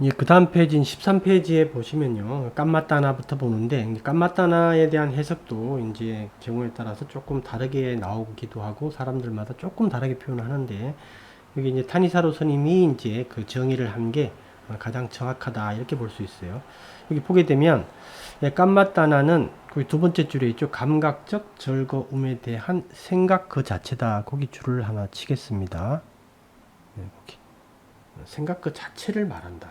예, 그 다음 페이지인 13페이지에 보시면요. 깜맛다나부터 보는데, 깜맛다나에 대한 해석도 이제 경우에 따라서 조금 다르게 나오기도 하고, 사람들마다 조금 다르게 표현하는데, 여기 이제 타니사로 스님이 이제 그 정의를 한 게 가장 정확하다. 이렇게 볼 수 있어요. 여기 보게 되면, 예, 깜맛다나는 거기 두 번째 줄에 있죠. 감각적 즐거움에 대한 생각 그 자체다. 거기 줄을 하나 치겠습니다. 네, 거기. 생각 그 자체를 말한다.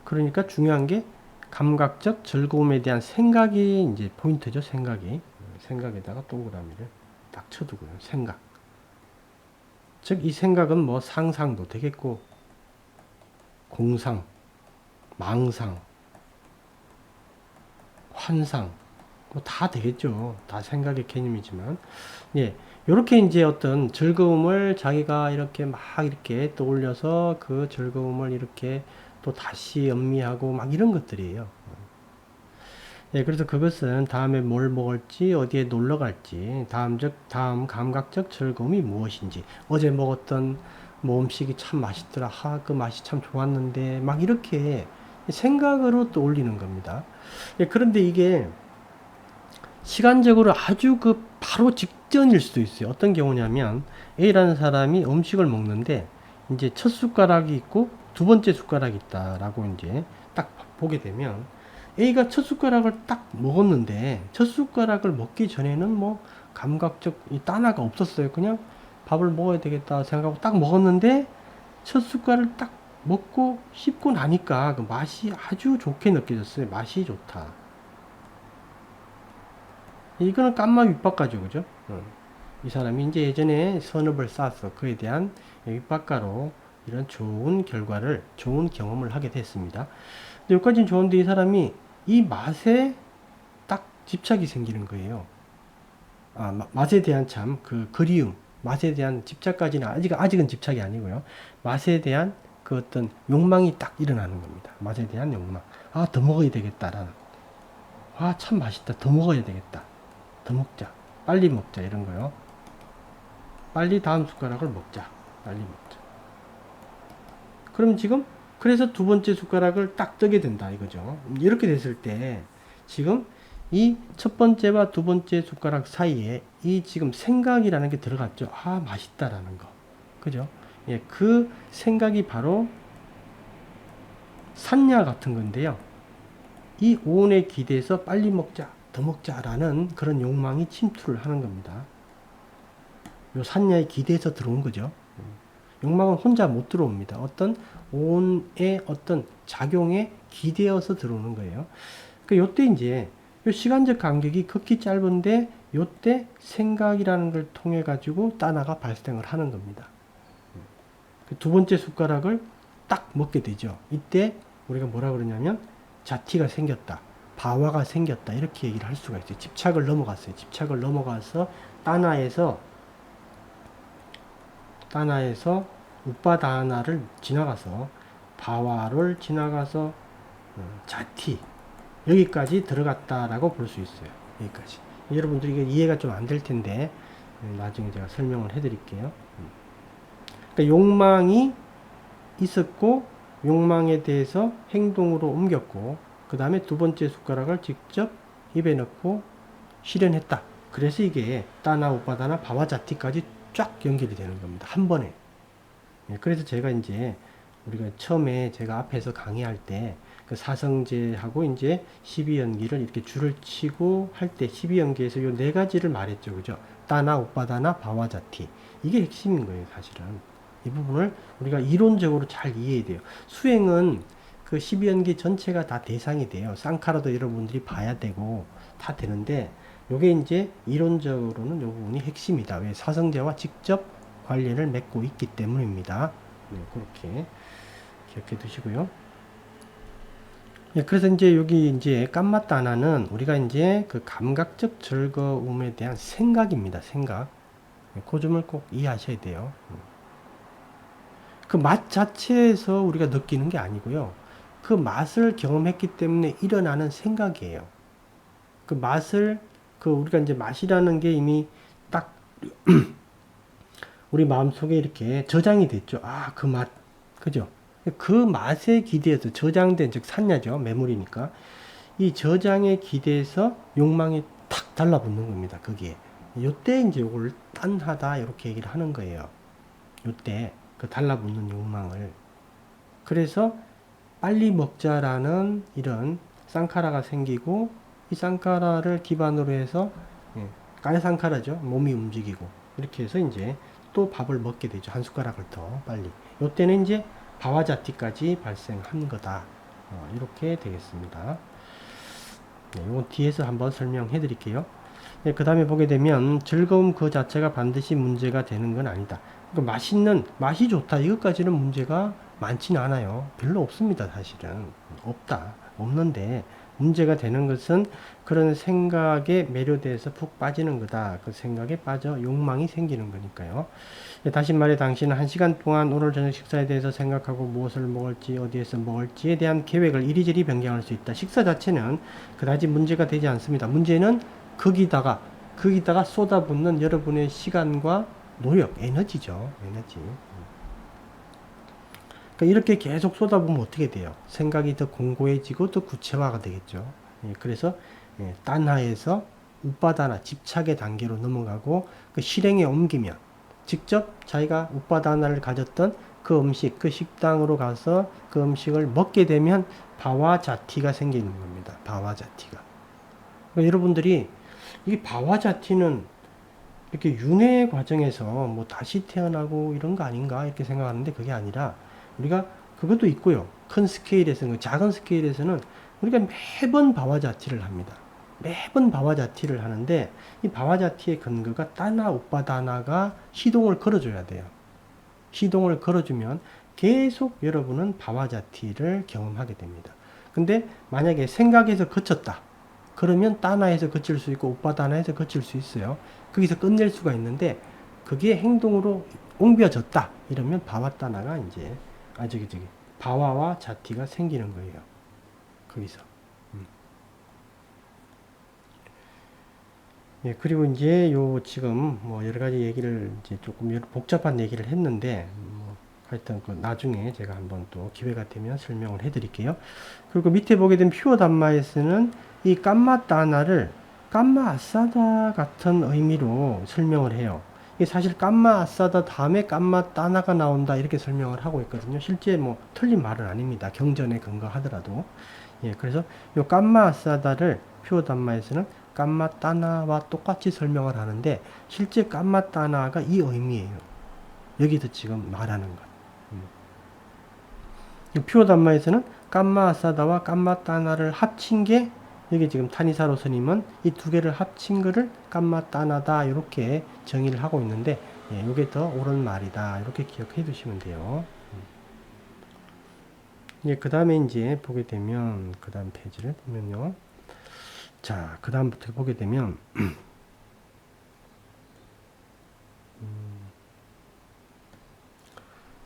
그러니까 중요한 게 감각적 즐거움에 대한 생각이 이제 포인트죠. 생각이. 생각에다가 동그라미를 딱 쳐두고요. 생각. 즉, 이 생각은 뭐 상상도 되겠고, 공상, 망상, 환상, 뭐 다 되겠죠. 다 생각의 개념이지만. 예. 요렇게 이제 어떤 즐거움을 자기가 이렇게 막 이렇게 떠올려서 그 즐거움을 이렇게 또 다시 음미하고 막 이런 것들이에요. 예, 그래서 그것은 다음에 뭘 먹을지, 어디에 놀러 갈지, 다음 감각적 즐거움이 무엇인지, 어제 먹었던 뭐 음식이 참 맛있더라, 그 맛이 참 좋았는데, 막 이렇게 생각으로 떠올리는 겁니다. 예, 그런데 이게 시간적으로 아주 그 바로 직전일 수도 있어요. 어떤 경우냐면, A라는 사람이 음식을 먹는데, 이제 첫 숟가락이 있고, 두 번째 숟가락이 있다라고 이제 딱 보게 되면, A가 첫 숟가락을 딱 먹었는데, 첫 숟가락을 먹기 전에는 뭐, 감각적 이 단아가 없었어요. 그냥 밥을 먹어야 되겠다 생각하고 딱 먹었는데, 첫 숟가락을 딱 먹고 씹고 나니까 그 맛이 아주 좋게 느껴졌어요. 맛이 좋다. 이거는 깜마 윗바가죠, 그죠? 이 사람이 이제 예전에 선업을 쌓아서 그에 대한 윗바가로 이런 좋은 결과를, 좋은 경험을 하게 됐습니다. 근데 여기까지는 좋은데 이 사람이 이 맛에 딱 집착이 생기는 거예요. 맛에 대한 참 그 그리움, 맛에 대한 집착까지는 아직은 집착이 아니고요. 맛에 대한 그 어떤 욕망이 딱 일어나는 겁니다. 맛에 대한 욕망. 더 먹어야 되겠다라는. 참 맛있다. 더 먹어야 되겠다. 더 먹자. 빨리 먹자. 이런 거요. 빨리 다음 숟가락을 먹자. 빨리 먹자. 그럼 지금 그래서 두 번째 숟가락을 딱 뜨게 된다 이거죠. 이렇게 됐을 때 지금 이 첫 번째와 두 번째 숟가락 사이에 이 지금 생각이라는 게 들어갔죠. 맛있다라는 거. 그죠? 예, 그 생각이 바로 산냐 같은 건데요. 이 오온에 기대서 빨리 먹자, 더 먹자라는 그런 욕망이 침투를 하는 겁니다. 요 산냐에 기대서 들어온 거죠. 욕망은 혼자 못 들어옵니다. 어떤 온의 어떤 작용에 기대어서 들어오는 거예요. 그 요때 이제 요 시간적 간격이 극히 짧은데 요때 생각이라는 걸 통해 가지고 단아가 발생을 하는 겁니다. 두 번째 숟가락을 딱 먹게 되죠. 이때 우리가 뭐라 그러냐면 자티가 생겼다. 바와가 생겼다. 이렇게 얘기를 할 수가 있어요. 집착을 넘어갔어요. 집착을 넘어가서 따나에서 우빠다나를 지나가서 바와를 지나가서 자티 여기까지 들어갔다라고 볼 수 있어요. 여기까지. 여러분들 이게 이해가 좀 안 될 텐데 나중에 제가 설명을 해드릴게요. 그러니까 욕망이 있었고 욕망에 대해서 행동으로 옮겼고 그 다음에 두 번째 숟가락을 직접 입에 넣고 실현했다. 그래서 이게 따나 우빠다나 바와자티까지 쫙 연결이 되는 겁니다. 한 번에. 그래서 제가 이제 우리가 처음에 제가 앞에서 강의할 때 그 사성제하고 이제 12연기를 이렇게 줄을 치고 할 때 12연기에서 요 네 가지를 말했죠. 그죠? 따나 우빠다나 바와자티. 이게 핵심인 거예요, 사실은. 이 부분을 우리가 이론적으로 잘 이해해야 돼요. 수행은 그 12연기 전체가 다 대상이 돼요. 쌍카라도 여러분들이 봐야 되고 다 되는데 요게 이제 이론적으로는 요 부분이 핵심이다. 왜? 사성제와 직접 관련을 맺고 있기 때문입니다. 네, 그렇게 기억해 두시고요. 예, 그래서 이제 여기 이제 깜맛다나는 우리가 이제 그 감각적 즐거움에 대한 생각입니다. 생각. 그 점을 꼭 이해하셔야 돼요. 그 맛 자체에서 우리가 느끼는 게 아니고요. 그 맛을 경험했기 때문에 일어나는 생각이에요. 그 맛을, 그 우리가 이제 맛이라는 게 이미 딱 우리 마음속에 이렇게 저장이 됐죠. 그 맛. 그죠? 그 맛에 기대해서 저장된, 즉 산야죠. 매물이니까. 이 저장에 기대해서 욕망이 탁 달라붙는 겁니다. 거기에. 요때 이제 요걸 딴하다 이렇게 얘기를 하는 거예요. 요때 그 달라붙는 욕망을. 그래서 빨리 먹자라는 이런 쌍카라가 생기고, 이 쌍카라를 기반으로 해서 까야상카라죠. 몸이 움직이고 이렇게 해서 이제 또 밥을 먹게 되죠. 한 숟가락을 더 빨리. 요때는 이제 바와자티까지 발생한 거다. 이렇게 되겠습니다. 네, 이건 뒤에서 한번 설명해 드릴게요. 네, 그 다음에 보게 되면 즐거움 그 자체가 반드시 문제가 되는 건 아니다. 그러니까 맛이 좋다. 이것까지는 문제가 많지는 않아요. 별로 없습니다. 사실은. 없는데 문제가 되는 것은 그런 생각에 매료돼서 푹 빠지는 거다. 그 생각에 빠져 욕망이 생기는 거니까요. 다시 말해 당신은 1시간 동안 오늘 저녁 식사에 대해서 생각하고 무엇을 먹을지 어디에서 먹을지에 대한 계획을 이리저리 변경할 수 있다. 식사 자체는 그다지 문제가 되지 않습니다. 문제는 거기다가 쏟아붓는 여러분의 시간과 노력, 에너지죠. 에너지. 그러니까 이렇게 계속 쏟아보면 어떻게 돼요? 생각이 더 공고해지고 더 구체화가 되겠죠. 그래서 딴하에서 우빠다나 집착의 단계로 넘어가고 그 실행에 옮기면 직접 자기가 우빠다나를 가졌던 그 음식, 그 식당으로 가서 그 음식을 먹게 되면 바와자티가 생기는 겁니다. 바와자티가. 그러니까 여러분들이 이 바와자티는 이렇게 윤회 과정에서 뭐 다시 태어나고 이런 거 아닌가 이렇게 생각하는데 그게 아니라 우리가 그것도 있고요. 큰 스케일에서는, 작은 스케일에서는 우리가 매번 바와자티를 합니다. 매번 바와자티를 하는데 이 바와자티의 근거가 따나 우빠다나가 시동을 걸어줘야 돼요. 시동을 걸어주면 계속 여러분은 바와자티를 경험하게 됩니다. 근데 만약에 생각에서 그쳤다. 그러면 따나에서 그칠 수 있고 우빠다나에서 그칠 수 있어요. 거기서 끝낼 수가 있는데 그게 행동으로 옮겨졌다. 이러면 바와따나가 이제 바와와 자티가 생기는 거예요. 거기서. 예, 그리고 이제 지금 뭐 여러 가지 얘기를 이제 조금 복잡한 얘기를 했는데, 하여튼 그 나중에 제가 한번 또 기회가 되면 설명을 해 드릴게요. 그리고 밑에 보게 되면 퓨어 담마에서는 이 깜마 따나를 깜마 아싸다 같은 의미로 설명을 해요. 이게 사실 깜마 아싸다 다음에 깜마 따나가 나온다 이렇게 설명을 하고 있거든요. 실제 뭐 틀린 말은 아닙니다. 경전에 근거하더라도. 예, 그래서 요 깜마 아싸다를 퓨어 담마에서는 깜마 따나와 똑같이 설명을 하는데 실제 깜마 따나가 이 의미예요. 여기서 지금 말하는 것. 퓨어 담마에서는 깜마 아싸다와 깜마 따나를 합친 게 여기 지금 타니사로 스님은 이 두 개를 합친 거를 깜마 따나다 이렇게 정의를 하고 있는데 이게 더 옳은 말이다 이렇게 기억해 두시면 돼요. 그 다음에 이제 보게 되면 그 다음 페이지를 보면요. 자, 그 다음부터 보게 되면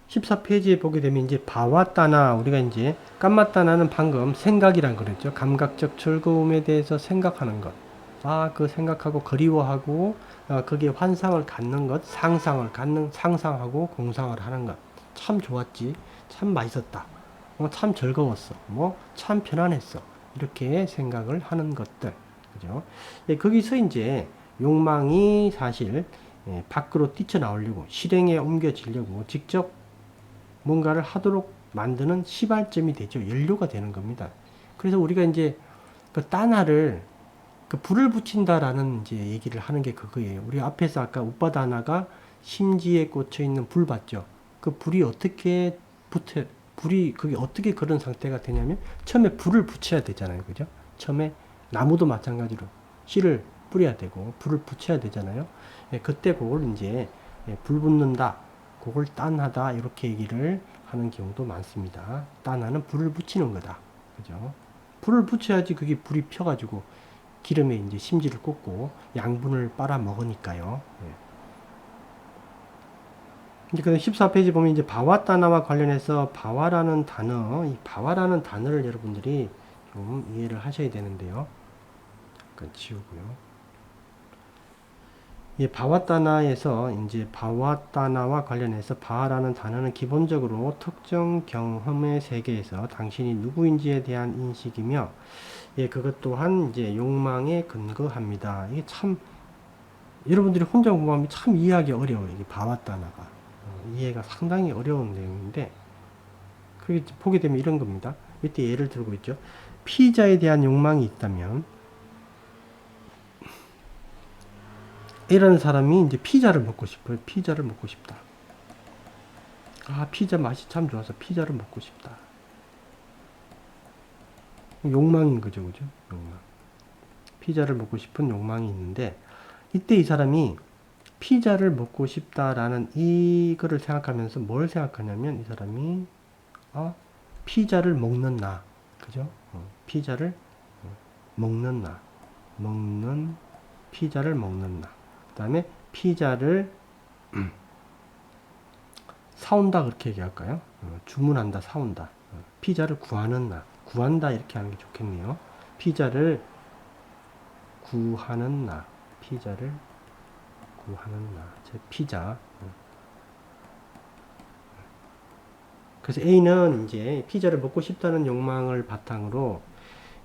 14페이지에 보게 되면 이제 바와따나 우리가 이제 깜마따나는 방금 생각이란 그랬죠. 감각적 즐거움에 대해서 생각하는 것. 그 생각하고 그리워하고 거기에 환상을 갖는 것, 상상하고 공상을 하는 것. 참 좋았지. 참 맛있었다. 참 즐거웠어. 참 편안했어. 이렇게 생각을 하는 것들. 그죠? 거기서 이제 욕망이 사실 밖으로 뛰쳐나오려고 실행에 옮겨지려고 직접 뭔가를 하도록 만드는 시발점이 되죠. 연료가 되는 겁니다. 그래서 우리가 이제 그 따나를 그 불을 붙인다라는 이제 얘기를 하는 게 그거예요. 우리 앞에서 아까 우빠다나가 심지에 꽂혀 있는 불 봤죠. 그 불이 어떻게 그게 어떻게 그런 상태가 되냐면 처음에 불을 붙여야 되잖아요. 그죠? 처음에 나무도 마찬가지로 씨를 뿌려야 되고 불을 붙여야 되잖아요. 그때 그걸 이제 불 붙는다. 그걸 딴하다 이렇게 얘기를 하는 경우도 많습니다. 딴하는 불을 붙이는 거다. 그죠? 불을 붙여야지 그게 불이 펴가지고 기름에 이제 심지를 꽂고 양분을 빨아 먹으니까요. 이제 그 14페이지 보면 이제 바와따나와 관련해서 바와라는 단어를 여러분들이 좀 이해를 하셔야 되는데요. 잠깐 지우고요. 이 바와따나에서 이제 바와따나와 관련해서 바라는 단어는 기본적으로 특정 경험의 세계에서 당신이 누구인지에 대한 인식이며, 예, 그것 또한 이제 욕망에 근거합니다. 이게 참 여러분들이 혼자 공부하면 참 이해하기 어려워요. 이게 바와따나가 이해가 상당히 어려운 내용인데, 그게 보게 되면 이런 겁니다. 이때 예를 들고 있죠. 피자에 대한 욕망이 있다면, 이런 사람이 이제 피자를 먹고 싶어요. 피자를 먹고 싶다. 아, 피자 맛이 참 좋아서 피자를 먹고 싶다. 욕망인 거죠, 그죠? 욕망. 피자를 먹고 싶은 욕망이 있는데, 이때 이 사람이 피자를 먹고 싶다라는 이거를 생각하면서 뭘 생각하냐면, 이 사람이, 피자를 먹는 나. 그죠? 피자를 먹는 나. 피자를 먹는 나. 그 다음에 피자를 사온다 그렇게 얘기할까요? 주문한다, 사온다. 피자를 구하는 나. 구한다 이렇게 하는 게 좋겠네요. 피자를 구하는 나. 피자를 구하는 나. 제 피자. 그래서 A는 이제 피자를 먹고 싶다는 욕망을 바탕으로,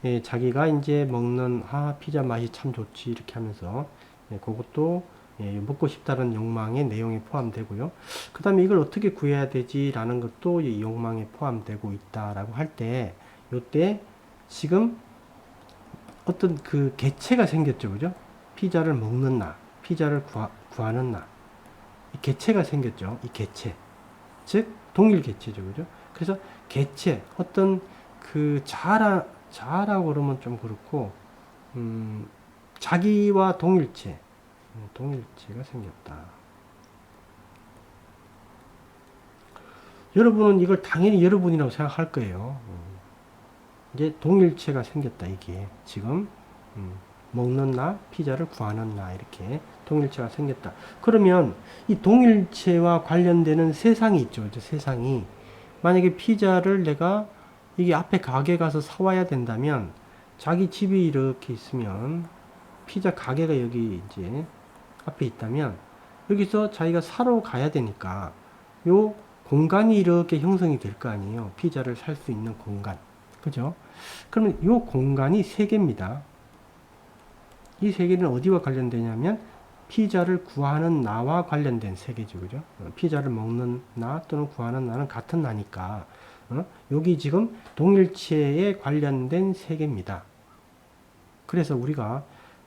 예, 자기가 이제 먹는 피자 맛이 참 좋지 이렇게 하면서, 예, 그것도, 예, 먹고 싶다는 욕망의 내용에 포함되고요. 그 다음에 이걸 어떻게 구해야 되지라는 것도 이 욕망에 포함되고 있다라고 할 때, 요때 지금 어떤 그 개체가 생겼죠, 그죠? 피자를 먹는 나, 피자를 구하는 나, 이 개체가 생겼죠. 이 개체, 즉 동일 개체죠, 그죠? 그래서 개체, 어떤 그 자아라고 그러면 좀 그렇고, 자기와 동일체가 생겼다. 여러분은 이걸 당연히 여러분이라고 생각할 거예요. 이제 동일체가 생겼다, 이게. 지금, 먹는 나, 피자를 구하는 나, 이렇게 동일체가 생겼다. 그러면 이 동일체와 관련되는 세상이 있죠. 이제 세상이. 만약에 피자를 내가 이게 앞에 가게 가서 사와야 된다면, 자기 집이 이렇게 있으면, 피자 가게가 여기 이제 앞에 있다면, 여기서 자기가 사러 가야 되니까, 요 공간이 이렇게 형성이 될 거 아니에요. 피자를 살 수 있는 공간. 그죠? 그러면 요 공간이 세 개입니다. 이 세 개는 어디와 관련되냐면, 피자를 구하는 나와 관련된 세 개죠. 그죠? 피자를 먹는 나 또는 구하는 나는 같은 나니까, 여기 지금 동일체에 관련된 세 개입니다. 그래서 우리가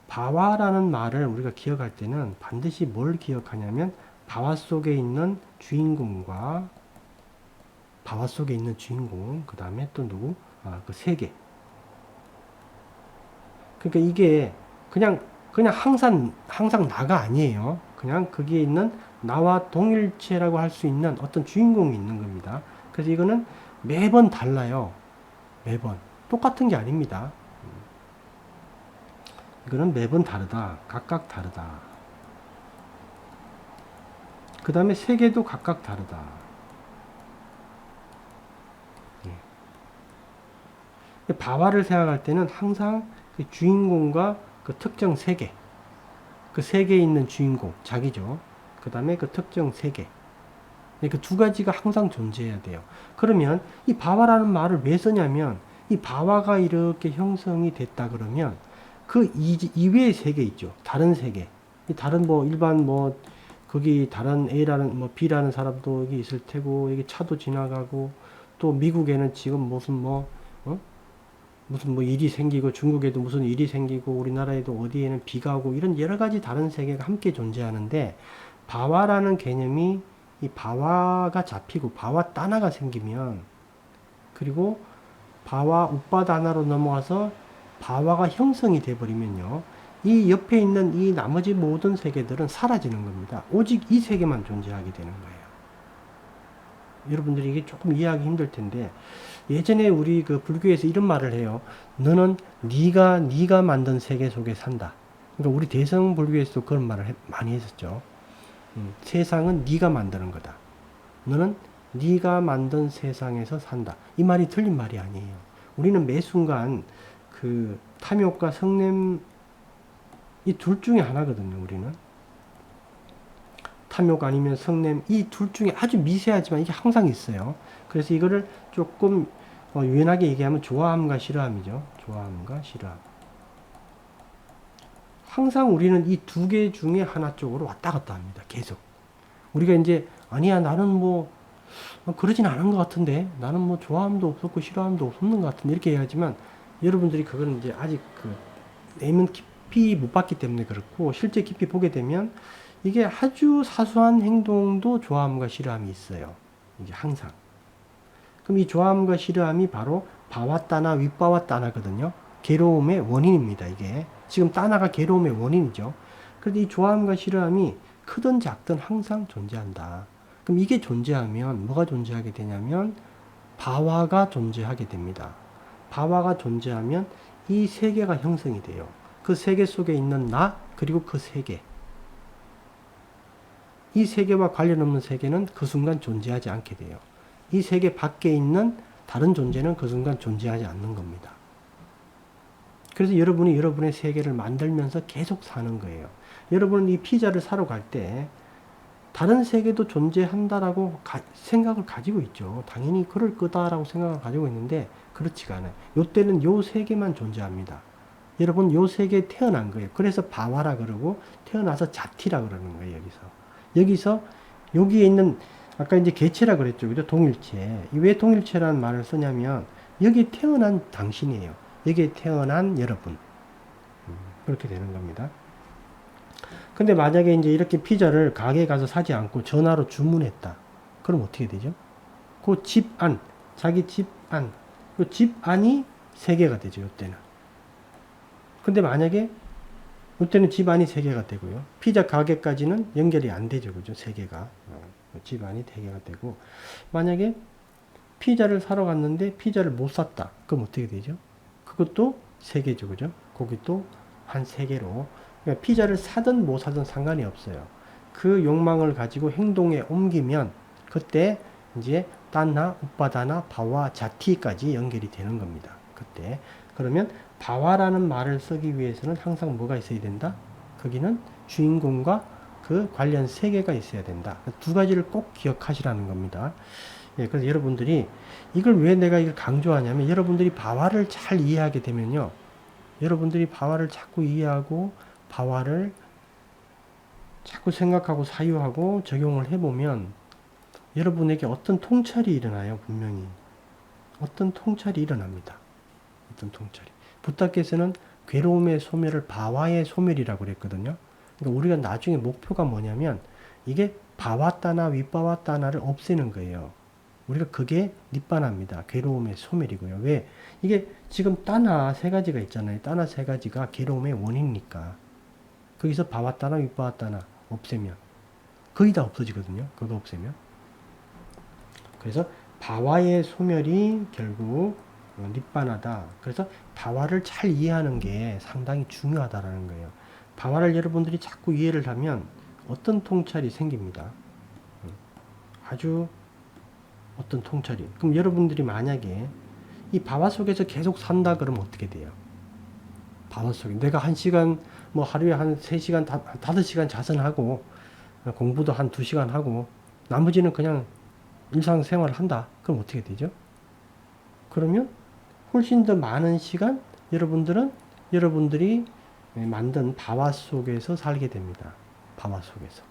바와라는 말을 우리가 기억할 때는 반드시 뭘 기억하냐면, 바와 속에 있는 주인공과 바와 속에 있는 주인공, 그 다음에 또 누구? 그 세 개. 그러니까 이게 그냥 항상 나가 아니에요. 그냥 거기에 있는 나와 동일체라고 할 수 있는 어떤 주인공이 있는 겁니다. 그래서 이거는 매번 달라요. 매번. 똑같은 게 아닙니다. 이거는 매번 다르다. 각각 다르다. 그 다음에 세 개도 각각 다르다. 바와를 생각할 때는 항상 그 주인공과 그 특정 세계, 그 세계에 있는 주인공, 자기죠. 그 다음에 그 특정 세계. 그 두 가지가 항상 존재해야 돼요. 그러면 이 바와라는 말을 왜 쓰냐면, 이 바와가 이렇게 형성이 됐다 그러면 그 이외의 세계 있죠. 다른 세계. 이 다른 뭐 일반 뭐 거기 다른 A라는 뭐 B라는 사람도 여기 있을 테고, 여기 차도 지나가고, 또 미국에는 지금 무슨 뭐 일이 생기고, 중국에도 무슨 일이 생기고, 우리나라에도 어디에는 비가 오고, 이런 여러 가지 다른 세계가 함께 존재하는데, 바와라는 개념이 이 바와가 잡히고 바와 따나가 생기면, 그리고 바와 우빠다나로 넘어와서 바와가 형성이 돼 버리면요, 이 옆에 있는 이 나머지 모든 세계들은 사라지는 겁니다. 오직 이 세계만 존재하게 되는 거예요. 여러분들이 이게 조금 이해하기 힘들 텐데, 예전에 우리 그 불교에서 이런 말을 해요. 너는 네가 만든 세계 속에 산다. 그러니까 우리 대성 불교에서도 그런 말을 많이 했었죠. 세상은 네가 만드는 거다. 너는 네가 만든 세상에서 산다. 이 말이 틀린 말이 아니에요. 우리는 매 순간 그 탐욕과 성냄 이 둘 중에 하나거든요. 우리는 탐욕 아니면 성냄, 이 둘 중에 아주 미세하지만 이게 항상 있어요. 그래서 이거를 조금 유연하게 얘기하면 좋아함과 싫어함이죠. 좋아함과 싫어함. 항상 우리는 이 두 개 중에 하나 쪽으로 왔다 갔다 합니다. 계속. 우리가 이제 아니야 나는 뭐 그러진 않은 것 같은데, 나는 뭐 좋아함도 없었고 싫어함도 없었는 것 같은데, 이렇게 얘기하지만 여러분들이 그거는 이제 아직 그 내면 깊이 못 봤기 때문에 그렇고, 실제 깊이 보게 되면 이게 아주 사소한 행동도 좋아함과 싫어함이 있어요. 이게 항상. 그럼 이 좋아함과 싫어함이 바로 바와 따나 윗바와 따나거든요. 괴로움의 원인입니다. 이게 지금 따나가 괴로움의 원인이죠. 그런데 이 좋아함과 싫어함이 크든 작든 항상 존재한다. 그럼 이게 존재하면 뭐가 존재하게 되냐면 바와가 존재하게 됩니다. 바와가 존재하면 이 세계가 형성이 돼요. 그 세계 속에 있는 나, 그리고 그 세계. 이 세계와 관련 없는 세계는 그 순간 존재하지 않게 돼요. 이 세계 밖에 있는 다른 존재는 그 순간 존재하지 않는 겁니다. 그래서 여러분이 여러분의 세계를 만들면서 계속 사는 거예요. 여러분은 이 피자를 사러 갈 때 다른 세계도 존재한다라고 생각을 가지고 있죠. 당연히 그럴 거다라고 생각을 가지고 있는데 그렇지가 않아요. 요때는 요 세계만 존재합니다. 여러분 요 세계에 태어난 거예요. 그래서 바와라 그러고 태어나서 자티라 그러는 거예요. 여기서 여기에 있는 아까 이제 개체라 그랬죠. 그죠? 동일체. 왜 동일체라는 말을 쓰냐면 여기에 태어난 당신이에요. 여기에 태어난 여러분. 그렇게 되는 겁니다. 근데 만약에 이제 이렇게 피자를 가게에 가서 사지 않고 전화로 주문했다. 그럼 어떻게 되죠? 그 집 안, 자기 집 안, 그 집 안이 세계가 되죠. 이때는. 근데 만약에 이때는 집 안이 세계가 되고요. 피자 가게까지는 연결이 안 되죠. 그죠? 세계가. 집 안이 세계가 되고. 만약에 피자를 사러 갔는데 피자를 못 샀다. 그럼 어떻게 되죠? 그것도 세계죠. 그죠? 거기 또 한 세계로. 그러니까 피자를 사든 못 사든 상관이 없어요. 그 욕망을 가지고 행동에 옮기면 그때 이제 딴나, 우빠다나, 바와, 자티까지 연결이 되는 겁니다. 그때. 그러면 바와라는 말을 쓰기 위해서는 항상 뭐가 있어야 된다? 거기는 주인공과 그 관련 세계가 있어야 된다. 두 가지를 꼭 기억하시라는 겁니다. 예, 그래서 여러분들이 이걸 왜 내가 이걸 강조하냐면 여러분들이 바와를 잘 이해하게 되면요. 여러분들이 바와를 자꾸 이해하고 바와를 자꾸 생각하고 사유하고 적용을 해보면 여러분에게 어떤 통찰이 일어나요. 분명히. 어떤 통찰이 일어납니다. 어떤 통찰이. 부타께서는 괴로움의 소멸을 바와의 소멸이라고 그랬거든요. 그러니까 우리가 나중에 목표가 뭐냐면 이게 바와따나 윗바와따나를 없애는 거예요. 우리가 그게 니빠나입니다. 괴로움의 소멸이고요. 왜? 이게 지금 따나 세 가지가 있잖아요. 따나 세 가지가 괴로움의 원인이니까. 거기서 바와따나 윗바와따나 없애면 거의 다 없어지거든요. 그거 없애면. 그래서 바와의 소멸이 결국 니빠나다. 그래서 바와를 잘 이해하는 게 상당히 중요하다라는 거예요. 바와를 여러분들이 자꾸 이해를 하면 어떤 통찰이 생깁니다. 아주 어떤 통찰이. 그럼 여러분들이 만약에 이 바와 속에서 계속 산다 그러면 어떻게 돼요? 바와 속에 내가 1시간 뭐 하루에 한 3시간 5시간 자선하고 공부도 한 2시간 하고 나머지는 그냥 일상생활을 한다. 그럼 어떻게 되죠? 그러면 훨씬 더 많은 시간 여러분들이 만든 바와 속에서 살게 됩니다. 바와 속에서.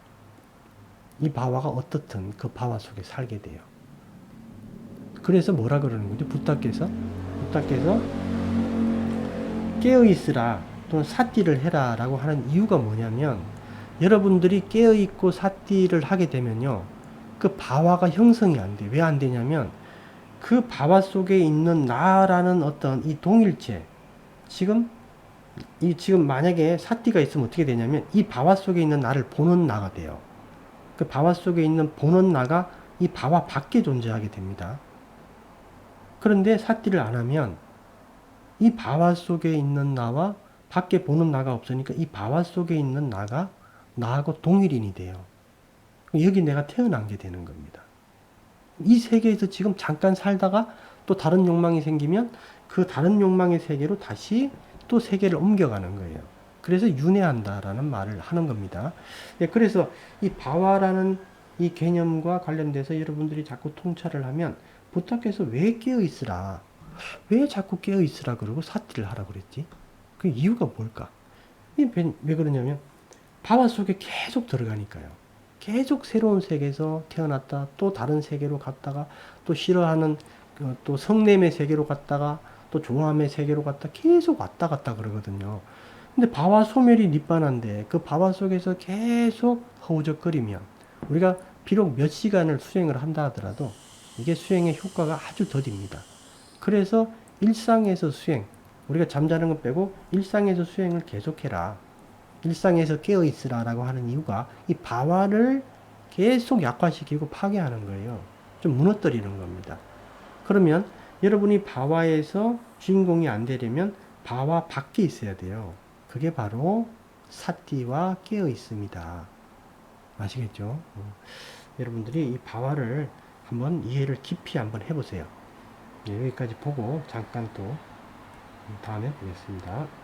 이 바와가 어떻든 그 바와 속에 살게 돼요. 그래서 뭐라 그러는 거죠? 부타께서 깨어있으라 또는 사띠를 해라 라고 하는 이유가 뭐냐면 여러분들이 깨어있고 사띠를 하게 되면요. 그 바와가 형성이 안 돼요. 왜 안 되냐면 그 바와 속에 있는 나라는 어떤 이 동일체 지금 만약에 사띠가 있으면 어떻게 되냐면 이 바와 속에 있는 나를 보는 나가 돼요. 그 바와 속에 있는 보는 나가 이 바와 밖에 존재하게 됩니다. 그런데 사띠를 안 하면 이 바와 속에 있는 나와 밖에 보는 나가 없으니까 이 바와 속에 있는 나가 나하고 동일인이 돼요. 여기 내가 태어난 게 되는 겁니다. 이 세계에서 지금 잠깐 살다가 또 다른 욕망이 생기면 그 다른 욕망의 세계로 다시 또 세계를 옮겨가는 거예요. 그래서 윤회한다라는 말을 하는 겁니다. 예, 그래서 이 바와라는 이 개념과 관련돼서 여러분들이 자꾸 통찰을 하면 부탁해서 왜 깨어 있으라, 왜 자꾸 깨어 있으라 그러고 사티를 하라 그랬지? 그 이유가 뭘까? 왜 그러냐면 바와 속에 계속 들어가니까요. 계속 새로운 세계에서 태어났다 또 다른 세계로 갔다가 또 싫어하는 또 성냄의 세계로 갔다가 또 좋아함의 세계로 갔다 계속 왔다 갔다 그러거든요. 근데 바와 소멸이 니bb안한데 그 바와 속에서 계속 허우적거리면 우리가 비록 몇 시간을 수행을 한다 하더라도 이게 수행의 효과가 아주 더딥니다. 그래서 일상에서 수행, 우리가 잠자는 것 빼고 일상에서 수행을 계속해라. 일상에서 깨어있으라라고 하는 이유가 이 바와를 계속 약화시키고 파괴하는 거예요. 좀 무너뜨리는 겁니다. 그러면 여러분이 바와에서 주인공이 안 되려면 바와 밖에 있어야 돼요. 그게 바로 사띠와 깨어 있습니다. 아시겠죠? 여러분들이 이 바와를 한번 이해를 깊이 한번 해보세요. 네, 여기까지 보고 잠깐 또 다음에 보겠습니다.